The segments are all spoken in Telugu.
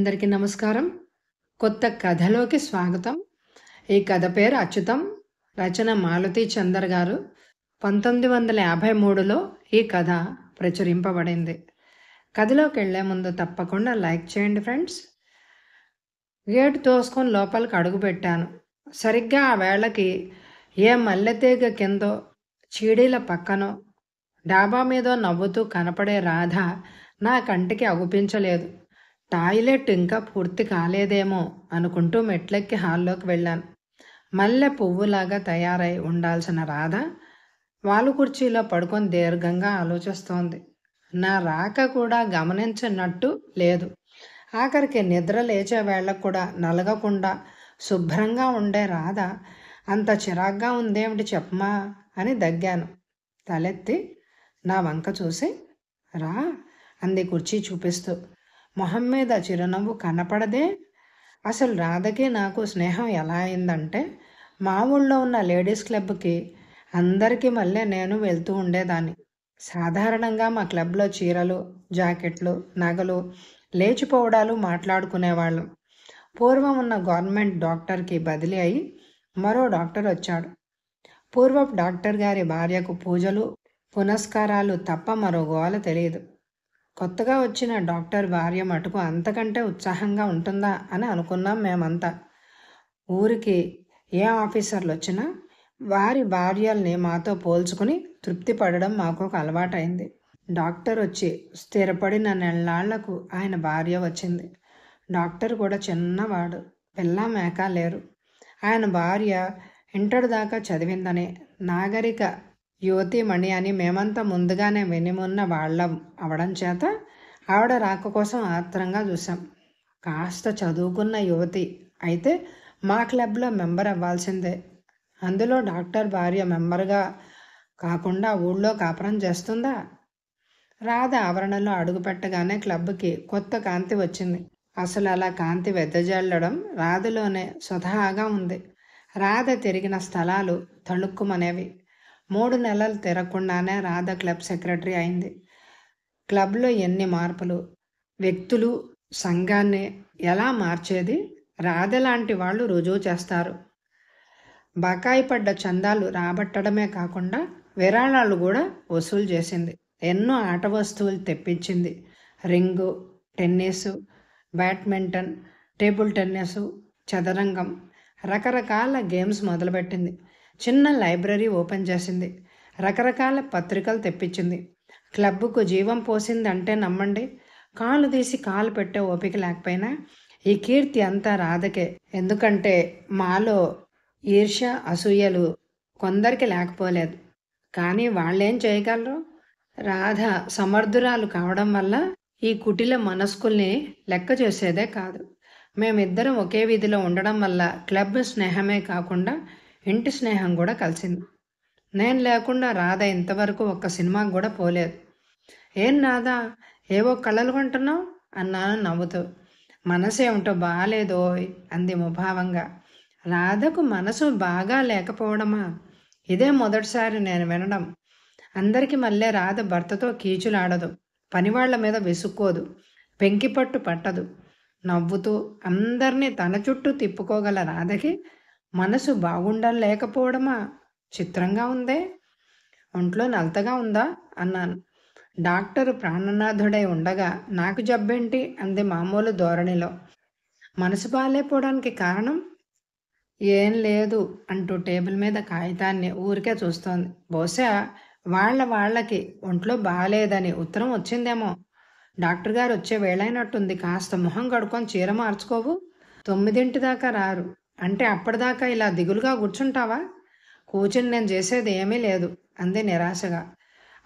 అందరికీ నమస్కారం. కొత్త కథలోకి స్వాగతం. ఈ కథ పేరు అచ్యుతం. రచన మాలతీ చందర్ గారు. 1953లో ఈ కథ ప్రచురింపబడింది. కథలోకి వెళ్లే ముందు తప్పకుండా లైక్ చేయండి ఫ్రెండ్స్. గేటు తోసుకొని లోపలికి అడుగుపెట్టాను. సరిగ్గా ఆ వేళకి ఏ మల్లెతీగ కిందో, చీడీల పక్కనో, డాబా మీదో నవ్వుతూ కనపడే రాధ నా కంటికి అగుపించలేదు. టాయిలెట్ ఇంకా పూర్తి కాలేదేమో అనుకుంటూ మెట్లెక్కి హాల్లోకి వెళ్ళాను. మల్లె పువ్వులాగా తయారై ఉండాల్సిన రాధ వాలు కుర్చీలో పడుకొని దీర్ఘంగా ఆలోచిస్తోంది. నా రాక కూడా గమనించినట్టు లేదు. ఆఖరికి నిద్ర లేచే వేళకు కూడా నలగకుండా శుభ్రంగా ఉండే రాధ అంత చిరాగ్గా ఉందేమిటి చెప్పమా అని దగ్గాను. తలెత్తి నా వంక చూసి రా అంది కుర్చీ చూపిస్తూ. మొహం మీద చిరునవ్వు కనపడదే. అసలు రాధకి నాకు స్నేహం ఎలా అయిందంటే, మా ఊళ్ళో ఉన్న లేడీస్ క్లబ్కి అందరికీ మళ్ళీ నేను వెళ్తూ ఉండేదాన్ని. సాధారణంగా మా క్లబ్లో చీరలు, జాకెట్లు, నగలు, లేచిపోవడాలు మాట్లాడుకునేవాళ్ళం. పూర్వం ఉన్న గవర్నమెంట్ డాక్టర్కి బదిలీ అయి మరో డాక్టర్ వచ్చాడు. పూర్వపు డాక్టర్ గారి భార్యకు పూజలు, పునస్కారాలు తప్ప మరో గోల తెలియదు. కొత్తగా వచ్చిన డాక్టర్ భార్య మటుకు అంతకంటే ఉత్సాహంగా ఉంటుందా అని అనుకున్నాం మేమంతా. ఊరికి ఏ ఆఫీసర్లు వచ్చినా వారి భార్యల్ని మాతో పోల్చుకుని తృప్తి పడడం మాకు ఒక అలవాటైంది. డాక్టర్ వచ్చి స్థిరపడిన నెల్లాళ్లకు ఆయన భార్య వచ్చింది. డాక్టర్ కూడా చిన్నవాడు, పిల్ల మేక లేరు. ఆయన భార్య ఇంటర్ దాకా చదివిందని, నాగరిక యువతీమణి అని మేమంతా ముందుగానే వినిమున్న వాళ్ళం అవడం చేత ఆవిడ రాక కోసం ఆత్రంగా చూసాం. కాస్త చదువుకున్న యువతి అయితే మా క్లబ్లో మెంబర్ అవ్వాల్సిందే. అందులో డాక్టర్ భార్య మెంబర్గా కాకుండా ఊళ్ళో కాపురం చేస్తుందా? రాధ ఆవరణలో అడుగుపెట్టగానే క్లబ్కి కొత్త కాంతి వచ్చింది. అసలు అలా కాంతి వెదజల్లడం రాధలోనే స్వతహాగా ఉంది. రాధ తిరిగిన స్థలాలు తళుక్కుమనేవి. 3 నెలలు తిరగకుండానే రాధ క్లబ్ సెక్రటరీ అయింది. క్లబ్లో ఎన్ని మార్పులు! వ్యక్తులు సంఘాన్ని ఎలా మార్చేది రాధ లాంటి వాళ్ళు రుజువు చేస్తారు. బకాయి పడ్డ చందాలు రాబట్టడమే కాకుండా విరాళాలు కూడా వసూలు చేసింది. ఎన్నో ఆట వస్తువులు తెప్పించింది. Ring, tennis, badminton, table tennis, చదరంగం, రకరకాల గేమ్స్ మొదలుపెట్టింది. చిన్న లైబ్రరీ ఓపెన్ చేసింది. రకరకాల పత్రికలు తెప్పించింది. క్లబ్కు జీవం పోసిందంటే నమ్మండి. కాలు తీసి కాలు పెట్టే ఓపిక లేకపోయినా ఈ కీర్తి అంతా రాధకే. ఎందుకంటే మాలో ఈర్ష్య, అసూయలు కొందరికి లేకపోలేదు. కానీ వాళ్ళేం చేయగలరు? రాధ సమర్థురాలు కావడం వల్ల ఈ కుటిల మనస్కుల్ని లెక్క చేసేదే కాదు. మేమిద్దరం ఒకే వీధిలో ఉండడం వల్ల క్లబ్ స్నేహమే కాకుండా ఇంటి స్నేహం కూడా కలిసింది. నేను లేకుండా రాధ ఇంతవరకు ఒక్క సినిమాకి కూడా పోలేదు. ఏం రాధా, ఏవో కళలు కొంటున్నావు అన్నాను నవ్వుతూ. మనసు ఏమిటో బాగాలేదోయ్ అంది ముభావంగా. రాధకు మనసు బాగా లేకపోవడమా? ఇదే మొదటిసారి నేను వినడం. అందరికీ మళ్ళీ రాధ భర్తతో కీచులాడదు, పనివాళ్ల మీద విసుక్కోదు, పెంకిపట్టు పట్టదు. నవ్వుతూ అందరినీ తన చుట్టూ తిప్పుకోగల రాధకి మనసు బాగుండలేకపోవడమా? చిత్రంగా ఉందే. ఒంట్లో నలతగా ఉందా అన్నాను. డాక్టరు ప్రాణనాథుడై ఉండగా నాకు జబ్బేంటి అంది మామూలు ధోరణిలో. మనసు బాగాలేపోవడానికి కారణం ఏం లేదు అంటూ టేబుల్ మీద కాగితాన్ని ఊరికే చూస్తోంది. బహుశా వాళ్ళకి ఒంట్లో బాగాలేదని ఉత్తరం వచ్చిందేమో. డాక్టర్ గారు వచ్చే వేళైనట్టుంది. కాస్త మొహం కడుక్కొని చీర మార్చుకోవు. 9 దాకా రారు అంటే అప్పటిదాకా ఇలా దిగులుగా కూర్చుంటావా? కూర్చుని నేను చేసేది ఏమీ లేదు అంది నిరాశగా.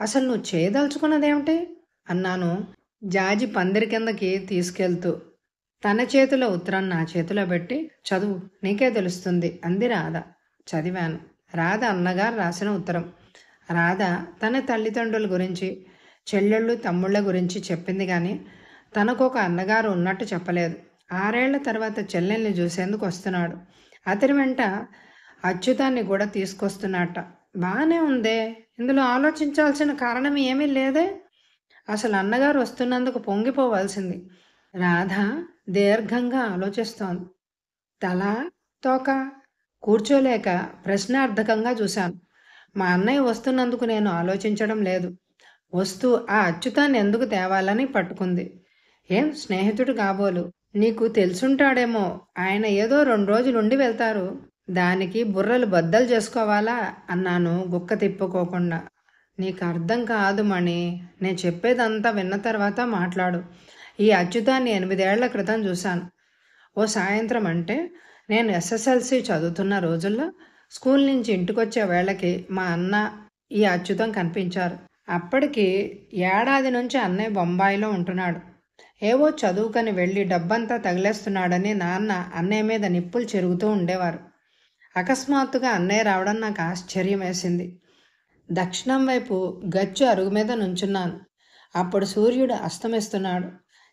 అసలు నువ్వు చేయదలుచుకున్నదేమిటి అన్నాను జాజి పందిరి కిందకి తీసుకెళ్తూ. తన చేతిలో ఉత్తరం నా చేతిలో పెట్టి చదువు, నీకే తెలుస్తుంది అంది రాధ. చదివాను. రాధ అన్నగారు రాసిన ఉత్తరం. రాధ తన తల్లిదండ్రుల గురించి, చెల్లెళ్ళు తమ్ముళ్ళ గురించి చెప్పింది కానీ తనకొక అన్నగారు ఉన్నట్టు చెప్పలేదు. 6 ఏళ్ల తర్వాత చెల్లెల్ని చూసేందుకు వస్తున్నాడు. అతని వెంట అచ్యుతాన్ని కూడా తీసుకొస్తున్నట్ట. బాగానే ఉందే. ఇందులో ఆలోచించాల్సిన కారణం ఏమీ లేదే. అసలు అన్నగారు వస్తున్నందుకు పొంగిపోవాల్సింది. రాధ దీర్ఘంగా ఆలోచిస్తోంది. తల, తోక కూర్చోలేక ప్రశ్నార్థకంగా చూశాను. మా అన్నయ్య వస్తున్నందుకు నేను ఆలోచించడం లేదు. వస్తూ ఆ అచ్యుతాన్ని ఎందుకు తేవాలని పట్టుకుంది. ఏం స్నేహితుడు కాబోలు, నీకు తెలుసుంటాడేమో, ఆయన ఏదో 2 రోజులుండి వెళ్తారు. దానికి బుర్రలు బద్దలు చేసుకోవాలా అన్నాను గుక్క తిప్పుకోకుండా. నీకు అర్థం కాదు మణి, నేను చెప్పేదంతా విన్న తర్వాత మాట్లాడు. ఈ అచ్యుతాన్ని 8 ఏళ్ల క్రితం చూశాను. ఓ సాయంత్రం, అంటే నేను ఎస్ఎస్ఎల్సి చదువుతున్న రోజుల్లో స్కూల్ నుంచి ఇంటికొచ్చే వేళకి మా అన్న ఈ అచ్యుతం కనిపించారు. అప్పటికి ఏడాది నుంచి అన్నయ్య బొంబాయిలో ఉంటున్నాడు. ఏవో చదువుకని వెళ్ళి డబ్బంతా తగిలేస్తున్నాడని నాన్న అన్నయ్య మీద నిప్పులు చెరుగుతూ ఉండేవారు. అకస్మాత్తుగా అన్నయ్య రావడం నాకు ఆశ్చర్యం వేసింది. దక్షిణం వైపు గచ్చు అరుగు మీద నుంచున్నాను. అప్పుడు సూర్యుడు అస్తమిస్తున్నాడు.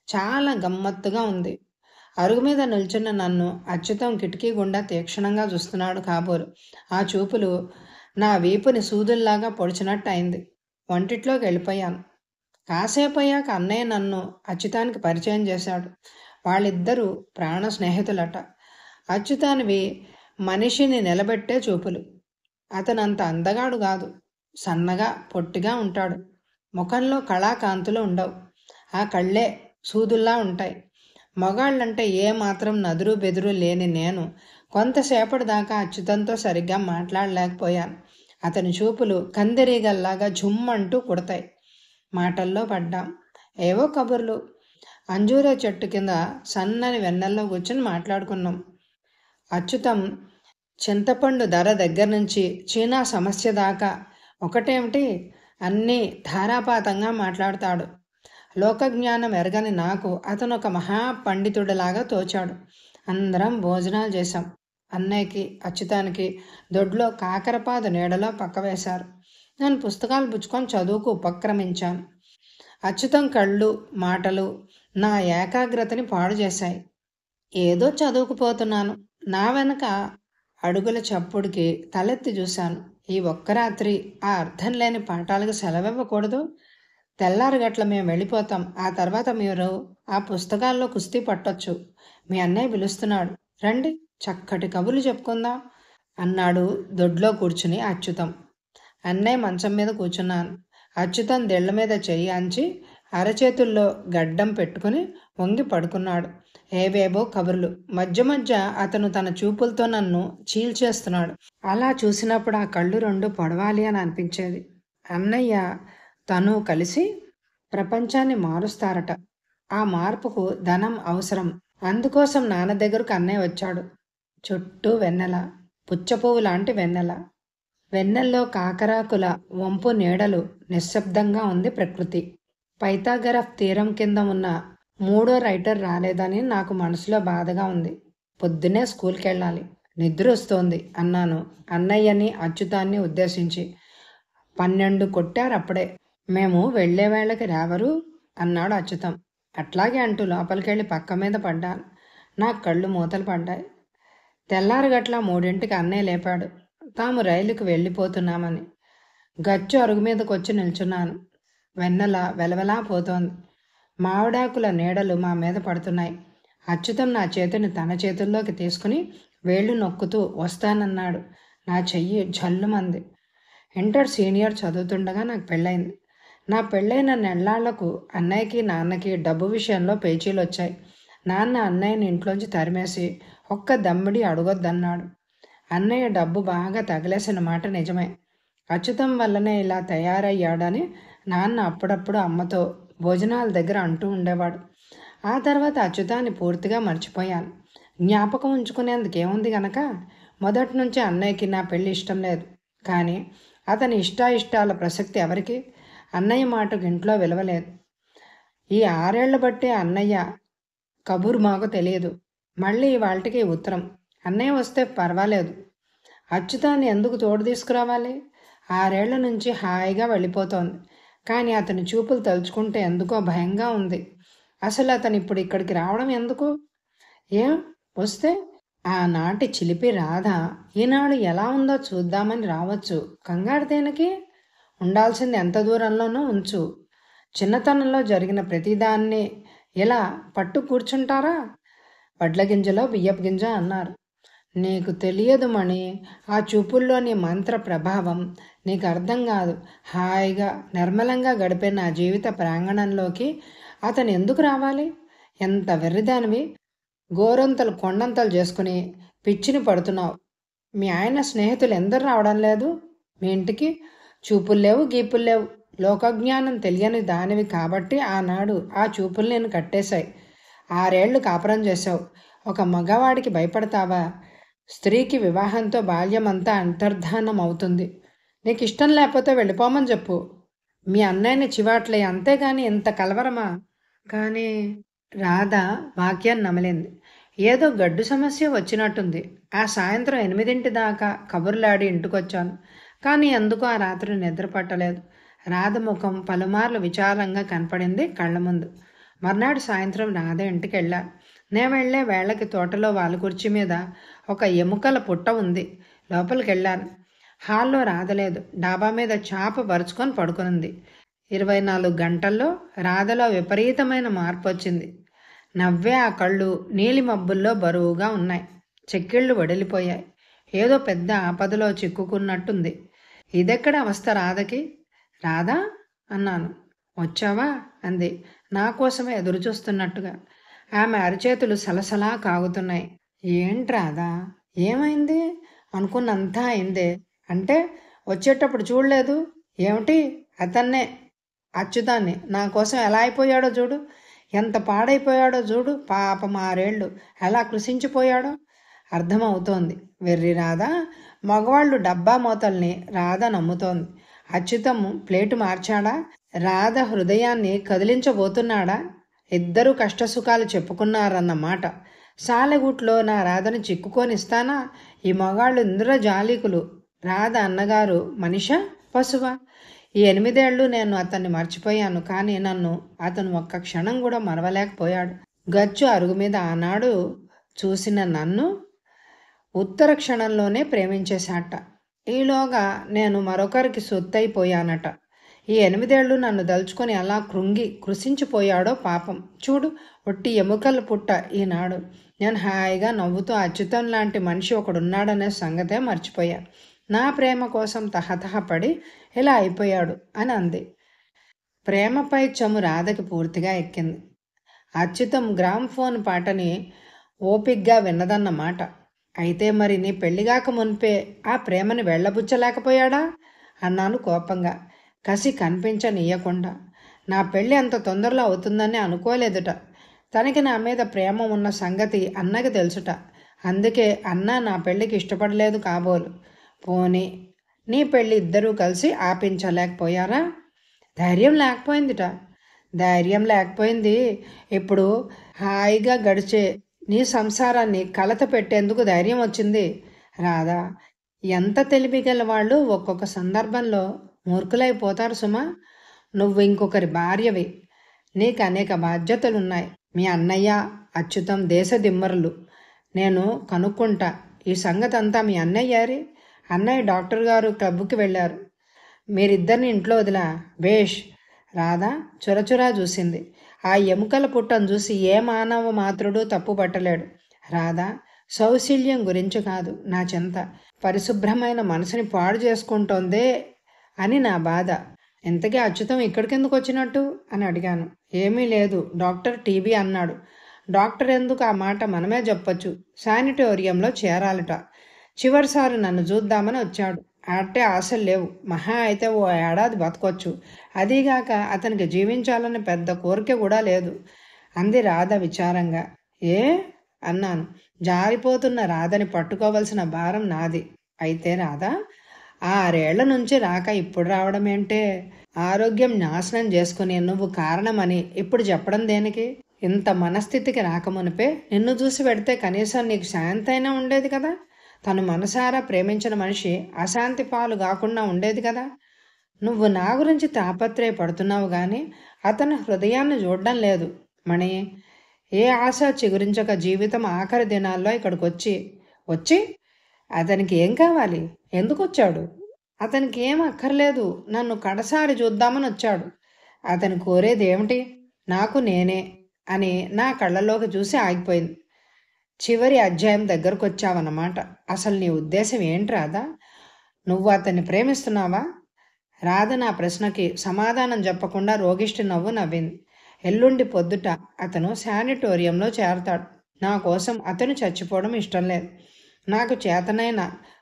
చాలా గమ్మత్తుగా ఉంది. అరుగు మీద నిల్చున్న నన్ను అచ్యుతం కిటికీ గుండా తీక్షణంగా చూస్తున్నాడు కాబోలు. ఆ చూపులు నా వీపుని సూదుల్లాగా పొడిచినట్టు అయింది. వంటిట్లోకి వెళ్ళిపోయాను. కాసేపు అయ్యాక అన్నయ్య నన్ను అచ్యుతానికి పరిచయం చేశాడు. వాళ్ళిద్దరూ ప్రాణ స్నేహితులట. అచ్యుతానివి మనిషిని నిలబెట్టే చూపులు. అతనంత అందగాడు కాదు. సన్నగా పొట్టిగా ఉంటాడు. ముఖంలో కళాకాంతులు ఉండవు. ఆ కళ్ళే సూదుల్లా ఉంటాయి. మగాళ్ళంటే ఏమాత్రం నదురు బెదురు లేని నేను కొంతసేపటి దాకా అచ్యుతంతో సరిగ్గా మాట్లాడలేకపోయాను. అతని చూపులు కందిరీగల్లాగా జుమ్మంటూ కుడతాయి. మాటల్లో పడ్డాం. ఏవో కబుర్లు. అంజూర చెట్టు కింద సన్నని వెన్నెల్లో కూర్చొని మాట్లాడుకున్నాం. అచ్యుతం చింతపండు ధర దగ్గర నుంచి చీనా సమస్య దాకా ఒకటేమిటి అన్నీ ధారాపాతంగా మాట్లాడతాడు. లోకజ్ఞానం ఎరగని నాకు అతను ఒక మహాపండితుడిలాగా తోచాడు. అందరం భోజనాలు చేశాం. అన్నయ్యకి అచ్యుతానికి దొడ్లో కాకరపాదు నీడలో పక్క వేశారు. నేను పుస్తకాలు పుచ్చుకొని చదువుకు ఉపక్రమించాను. అచ్యుతం కళ్ళు మాటలు నా ఏకాగ్రతని పాడు చేశాయి. ఏదో చదువుకుపోతున్నాను. నా వెనక అడుగుల చప్పుడికి తలెత్తి చూశాను. ఈ ఒక్క రాత్రి ఆ అర్థం లేని పాఠాలకు సెలవివ్వకూడదు. తెల్లారగట్ల మేము వెళ్ళిపోతాం. ఆ తర్వాత మీరు ఆ పుస్తకాల్లో కుస్తీ పట్టొచ్చు. మీ అన్నయ్య పిలుస్తున్నాడు, రండి, చక్కటి కబుర్లు చెప్పుకుందాం అన్నాడు దొడ్లో కూర్చుని అచ్యుతం. అన్నయ్య మంచం మీద కూర్చున్నాను. అచ్యుతం దెళ్ల మీద చెయ్యి అంచి అరచేతుల్లో గడ్డం పెట్టుకుని వంగి పడుకున్నాడు. ఏవేవో కబుర్లు. మధ్య మధ్య అతను తన చూపులతో నన్ను చీల్చేస్తున్నాడు. అలా చూసినప్పుడు ఆ కళ్ళు 2 పొడవాలి అని అనిపించేది. అన్నయ్య తను కలిసి ప్రపంచాన్ని మారుస్తారట. ఆ మార్పుకు ధనం అవసరం. అందుకోసం నాన్న దగ్గరకు అన్నయ్య వచ్చాడు. చుట్టూ వెన్నెల, పుచ్చపువ్వు లాంటి వెన్నెల. వెన్నెల్లో కాకరాకుల వంపు నీడలు. నిశ్శబ్దంగా ఉంది ప్రకృతి. పైథాగరఫ్ తీరం కింద ఉన్న 3వ రైటర్ రాలేదని నాకు మనసులో బాధగా ఉంది. పొద్దున్నే స్కూల్కి వెళ్ళాలి, నిద్ర వస్తోంది అన్నాను అన్నయ్యని అచ్యుతాన్ని ఉద్దేశించి. 12 కొట్టారు అప్పుడే. మేము వెళ్లే వేళకి రావరు అన్నాడు అచ్యుతం. అట్లాగే అంటూ లోపలికెళ్ళి పక్క మీద పడ్డాను. నా కళ్ళు మూతలు పడ్డాయి. తెల్లారగట్ల 3ంటికి అన్నయ్య లేపాడు. తాము రైలుకు వెళ్ళిపోతున్నామని. గచ్చు అరుగు మీదకి వచ్చి నిల్చున్నాను. వెన్నెల వెలవెలా పోతోంది. మామిడాకుల నీడలు మా మీద పడుతున్నాయి. అచ్యుతం నా చేతిని తన చేతుల్లోకి తీసుకుని వేళ్లు నొక్కుతూ వస్తానన్నాడు. నా చెయ్యి జల్లుమంది. ఇంటర్ సీనియర్ చదువుతుండగా నాకు పెళ్ళైంది. నా పెళ్ళైన నెల్లాళ్లకు అన్నయ్యకి నాన్నకి డబ్బు విషయంలో పేచీలు వచ్చాయి. నాన్న అన్నయ్యని ఇంట్లోంచి తరిమేసి ఒక్క దమ్మిడి అడగొద్దన్నాడు. అన్నయ్య డబ్బు బాగా తగిలేసిన మాట నిజమే. అచ్యుతం వల్లనే ఇలా తయారయ్యాడని నాన్న అప్పుడప్పుడు అమ్మతో భోజనాల దగ్గర అంటూ ఉండేవాడు. ఆ తర్వాత అచ్యుతాన్ని పూర్తిగా మర్చిపోయాను. జ్ఞాపకం ఉంచుకునేందుకేముంది గనక మొదటి నుంచి అన్నయ్యకి నా పెళ్ళి ఇష్టం లేదు. కానీ అతని ఇష్టాయిష్టాల ప్రసక్తి ఎవరికి? అన్నయ్య మాటకు ఇంట్లో విలువలేదు. ఈ 6 ఏళ్ల బట్టి అన్నయ్య కబురు మాకు తెలియదు. మళ్ళీ వాళ్ళకి ఉత్తరం. అన్నయ్య వస్తే పర్వాలేదు, అచ్యుతాన్ని ఎందుకు తోడు తీసుకురావాలి? 6 ఏళ్ల నుంచి హాయిగా వెళ్ళిపోతోంది. కానీ అతని చూపులు తలుచుకుంటే ఎందుకో భయంగా ఉంది. అసలు అతను ఇప్పుడు ఇక్కడికి రావడం ఎందుకు? ఏం వస్తే ఆనాటి చిలిపి రాధ ఈనాడు ఎలా ఉందో చూద్దామని రావచ్చు. కంగారు దేనికి? ఉండాల్సింది ఎంత దూరంలోనూ ఉంచు. చిన్నతనంలో జరిగిన ప్రతిదాన్ని ఇలా పట్టు కూర్చుంటారా? వడ్ల గింజలో బియ్యపు గింజ అన్నారు. నీకు తెలియదు మణి, ఆ చూపుల్లోని మంత్ర ప్రభావం నీకు అర్థం కాదు. హాయిగా నిర్మలంగా గడిపే నా జీవిత ప్రాంగణంలోకి అతను ఎందుకు రావాలి? ఎంత వెర్రిదానివి! గోరంతలు కొండంతలు చేసుకుని పిచ్చిని పడుతున్నావు. మీ ఆయన స్నేహితులు ఎందరు రావడం లేదు మీ ఇంటికి? చూపులు లేవు, గీపులు లేవు. లోకజ్ఞానం తెలియని దానివి కాబట్టి ఆనాడు ఆ చూపులు నేను కట్టేశాయి. 6 ఏళ్లు కాపురం చేశావు. ఒక మగవాడికి భయపడతావా? స్త్రీకి వివాహంతో బాల్యమంతా అంతర్ధానం అవుతుంది. నీకు ఇష్టం లేకపోతే వెళ్ళిపోమని చెప్పు. మీ అన్నయ్యని చివాట్లే, అంతేగాని ఇంత కలవరమా? కానీ రాధ వాక్యాన్ని నమలింది. ఏదో గడ్డు సమస్య వచ్చినట్టుంది. ఆ సాయంత్రం 8 దాకా కబుర్లాడి ఇంటికొచ్చాను. కానీ ఎందుకో ఆ రాత్రి నిద్ర పట్టలేదు. రాధ ముఖం పలుమార్లు విచారంగా కనపడింది కళ్ళ ముందు. మర్నాడు సాయంత్రం రాధ ఇంటికి వెళ్ళాను. నేను వెళ్ళే వేళకి తోటలో వాళ్ళ కుర్చీ మీద ఒక ఎముకల పుట్ట ఉంది. లోపలికి వెళ్ళాను. హాల్లో రాధలేదు. డాబా మీద చాప పరుచుకొని పడుకునుంది. 24 గంటల్లో రాధలో విపరీతమైన మార్పు వచ్చింది. నవ్వే ఆ కళ్ళు నీలి మబ్బుల్లో బరువుగా ఉన్నాయి. చెక్కిళ్ళు వడిలిపోయాయి. ఏదో పెద్ద ఆపదలో చిక్కుకున్నట్టుంది. ఇదెక్కడ అవస్థ రాధకి? రాధా అన్నాను. వచ్చావా అంది నా కోసమే ఎదురు చూస్తున్నట్టుగా. ఆమె అరిచేతులు సలసలా కాగుతున్నాయి. ఏంటి రాధా, ఏమైంది? అనుకున్నంతా అయిందే. అంటే వచ్చేటప్పుడు చూడలేదు ఏమిటి? అతన్నే, అచ్యుతాన్ని నా కోసం ఎలా అయిపోయాడో చూడు, ఎంత పాడైపోయాడో చూడు. పాపం 6 ఏళ్ళు ఎలా కృషించిపోయాడో అర్థమవుతోంది. వెర్రి రాధ. మగవాళ్ళు డబ్బా మూతల్ని రాధ నమ్ముతోంది. అచ్యుతం ప్లేటు మార్చాడా? రాధ హృదయాన్ని కదిలించబోతున్నాడా? ఇద్దరూ కష్టసుఖాలు చెప్పుకున్నారన్నమాట. సాలెగూట్లో నా రాధను చిక్కుకొనిస్తానా? ఈ మగాళ్ళు ఇంద్రజాలికులు. రాధ అన్నగారు మనిషా, పశువా? ఈ 8 ఏళ్ళు నేను అతన్ని మర్చిపోయాను. కానీ నన్ను అతను ఒక్క క్షణం కూడా మరవలేకపోయాడు. గచ్చు అరుగు మీద ఆనాడు చూసిన నన్ను ఉత్తర క్షణంలోనే ప్రేమించేశాట. ఈలోగా నేను మరొకరికి సొత్తైపోయానట. ఈ 8 ఏళ్ళు నన్ను దలుచుకొని అలా కృషించిపోయాడో పాపం. చూడు, ఒట్టి ఎముకల పుట్ట ఈనాడు. నేను హాయిగా నవ్వుతూ అచ్యుతం లాంటి మనిషి ఒకడున్నాడనే సంగతే మర్చిపోయా. నా ప్రేమ కోసం తహతహపడి ఇలా అయిపోయాడు అని అంది. ప్రేమపై చము రాధకి పూర్తిగా ఎక్కింది. అచ్యుతం గ్రామ్ఫోన్ పాటని ఓపిగ్గా విన్నదన్నమాట. అయితే మరి నీ పెళ్లిగాక మునిపే ఆ ప్రేమని వెళ్ళబుచ్చలేకపోయాడా అన్నాను కోపంగా, కసి కనిపించనీయకుండా. నా పెళ్ళి అంత తొందరలో అవుతుందని అనుకోలేదుట. తనకి నా మీద ప్రేమ ఉన్న సంగతి అన్నకి తెలుసుట. అందుకే అన్న నా పెళ్ళికి ఇష్టపడలేదు కాబోలు. పోనీ నీ పెళ్ళి ఇద్దరూ కలిసి ఆపించలేకపోయారా? ధైర్యం లేకపోయిందిట. ధైర్యం లేకపోయింది. ఇప్పుడు హాయిగా గడిచే నీ సంసారాన్ని కలత పెట్టేందుకు ధైర్యం వచ్చింది. రాధా, ఎంత తెలివిగల వాళ్ళు ఒక్కొక్క సందర్భంలో మూర్ఖులైపోతారు సుమా. నువ్వు ఇంకొకరి భార్యవి. నీకు అనేక బాధ్యతలున్నాయి. మీ అన్నయ్య అచ్యుతం దేశదిమ్మరులు. నేను కనుక్కుంటా ఈ సంగతి అంతా. మీ అన్నయ్యారి? అన్నయ్య డాక్టర్ గారు క్లబ్కి వెళ్ళారు. మీరిద్దరిని ఇంట్లో వదిలా? బేష్. రాధా చురచురా చూసింది. ఆ ఎముకల పుట్టను చూసి ఏ మానవ మాత్రుడు తప్పు పట్టలేడు. రాధా, సౌశల్యం గురించి కాదు నా చింత. పరిశుభ్రమైన మనసుని పాడు చేసుకుంటోందే అని నా బాధ. ఇంతకీ అచ్యుతం ఇక్కడికెందుకు వచ్చినట్టు అని అడిగాను. ఏమీ లేదు, డాక్టర్ టీబీ అన్నాడు. డాక్టర్ ఎందుకు? ఆ మాట మనమే చెప్పొచ్చు. శానిటోరియంలో చేరాలట. చివరిసారి నన్ను చూద్దామని వచ్చాడు. అంటే ఆశలు లేవు. మహా అయితే ఓ ఏడాది బతకొచ్చు. అదీగాక అతనికి జీవించాలని పెద్ద కోరిక కూడా లేదు అంది రాధ విచారంగా. ఏ అన్నాను. జారిపోతున్న రాధని పట్టుకోవలసిన భారం నాది. అయితే రాధా, 6 ఏళ్ల నుంచి రాక ఇప్పుడు రావడం ఏంటే? ఆరోగ్యం నాశనం చేసుకుని నువ్వు కారణమని ఇప్పుడు చెప్పడం దేనికి? ఇంత మనస్థితికి రాకమునిపే నిన్ను చూసి పెడితే కనీసం నీకు శాంతి అయినా ఉండేది కదా. తను మనసారా ప్రేమించిన మనిషి అశాంతి పాలు కాకుండా ఉండేది కదా. నువ్వు నా గురించి తాపత్రయపడుతున్నావు కానీ అతని హృదయాన్ని చూడడం లేదు మణి. ఏ ఆశ చిగురించక జీవితం ఆఖరి దినాల్లో ఇక్కడికి వచ్చి అతనికి ఏం కావాలి? ఎందుకు వచ్చాడు? అతనికి ఏం అక్కర్లేదు. నన్ను కడసారి చూద్దామని వచ్చాడు. అతను కోరేది ఏమిటి? నాకు నేనే అని నా కళ్ళలోకి చూసి ఆగిపోయింది. చివరి అధ్యాయం దగ్గరకొచ్చావన్నమాట. అసలు నీ ఉద్దేశం ఏంటి రాధా? నువ్వు అతన్ని ప్రేమిస్తున్నావా? రాధ నా ప్రశ్నకి సమాధానం చెప్పకుండా రోగిష్టి నవ్వు నవ్వింది. ఎల్లుండి పొద్దుట అతను శానిటోరియంలో చేరతాడు. నా కోసం అతను చచ్చిపోవడం ఇష్టం లేదు. నాకు చేతనైన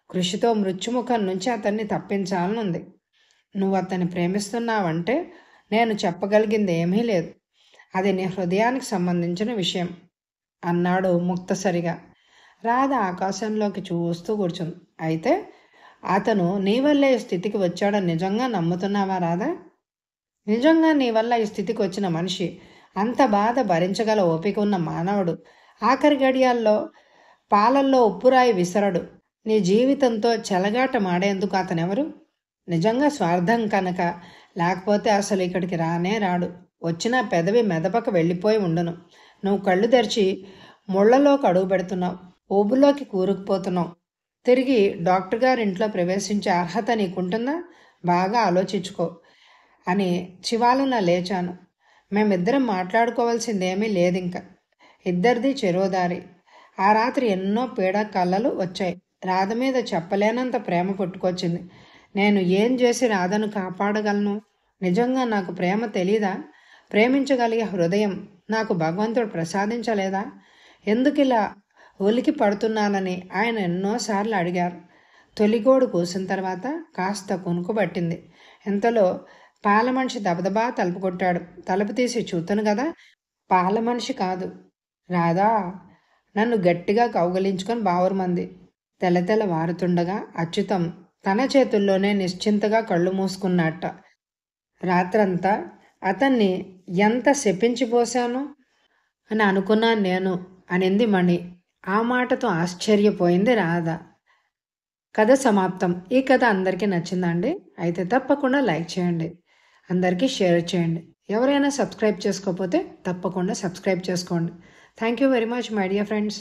కృషితో మృత్యుముఖం నుంచి అతన్ని తప్పించాలనుంది. నువ్వు అతన్ని ప్రేమిస్తున్నావంటే నేను చెప్పగలిగింది ఏమీ లేదు. అది నీ హృదయానికి సంబంధించిన విషయం అన్నాడు ముక్తసరిగా. రాధ ఆకాశంలోకి చూస్తూ కూర్చుంది. అయితే అతను నీ వల్లే ఈ స్థితికి వచ్చాడని నిజంగా నమ్ముతున్నావా రాధా? నిజంగా నీ వల్ల ఈ స్థితికి వచ్చిన మనిషి, అంత బాధ భరించగల ఓపిక ఉన్న మానవుడు, ఆఖరి గడియాల్లో పాలల్లో ఉప్పురాయి విసరడు. నీ జీవితంతో చెలగాట మాడేందుకు అతనెవరు? నిజంగా స్వార్థం కనుక, లేకపోతే అసలు ఇక్కడికి రానే రాడు. వచ్చిన పెదవి మెదపక వెళ్ళిపోయి ఉండును. నువ్వు కళ్ళు తెరిచి ముళ్లలోకి అడుగు పెడుతున్నావు, ఊబులోకి కూరుకుపోతున్నావు. తిరిగి డాక్టర్ గారి ఇంట్లో ప్రవేశించే అర్హత నీకుంటుందా? బాగా ఆలోచించుకో అని చివాలున లేచాను. మేమిద్దరం మాట్లాడుకోవాల్సిందేమీ లేదింక. ఇద్దరిది చెరోదారి. ఆ రాత్రి ఎన్నో పీడ కళ్ళలు వచ్చాయి. రాధ మీద చెప్పలేనంత ప్రేమ పుట్టుకొచ్చింది. నేను ఏం చేసి రాధను కాపాడగలను? నిజంగా నాకు ప్రేమ తెలీదా? ప్రేమించగలిగే హృదయం నాకు భగవంతుడు ప్రసాదించలేదా? ఎందుకిలా ఉలికి పడుతున్నానని ఆయన ఎన్నోసార్లు అడిగారు. తొలిగోడు కూసిన తర్వాత కాస్త కునుకు పట్టింది. ఇంతలో పాల మనిషి దబదబా తలుపు కొట్టాడు. తలుపు తీసి చూతును కదా, పాల మనిషి కాదు, రాధా. నన్ను గట్టిగా కౌగలించుకొని బావురమంది. తెల్ల వారుతుండగా అచ్యుతం తన చేతుల్లోనే నిశ్చింతగా కళ్ళు మూసుకున్నట్ట. రాత్రంతా అతన్ని ఎంత శపించిపోశాను అని అనుకున్నాను నేను అనింది మణి. ఆ మాటతో ఆశ్చర్యపోయింది రాధ. కథ సమాప్తం. ఈ కథ అందరికీ నచ్చిందండి? అయితే తప్పకుండా లైక్ చేయండి, అందరికీ షేర్ చేయండి. ఎవరైనా సబ్స్క్రైబ్ చేసుకోకపోతే తప్పకుండా సబ్స్క్రైబ్ చేసుకోండి. Thank you very much my dear friends.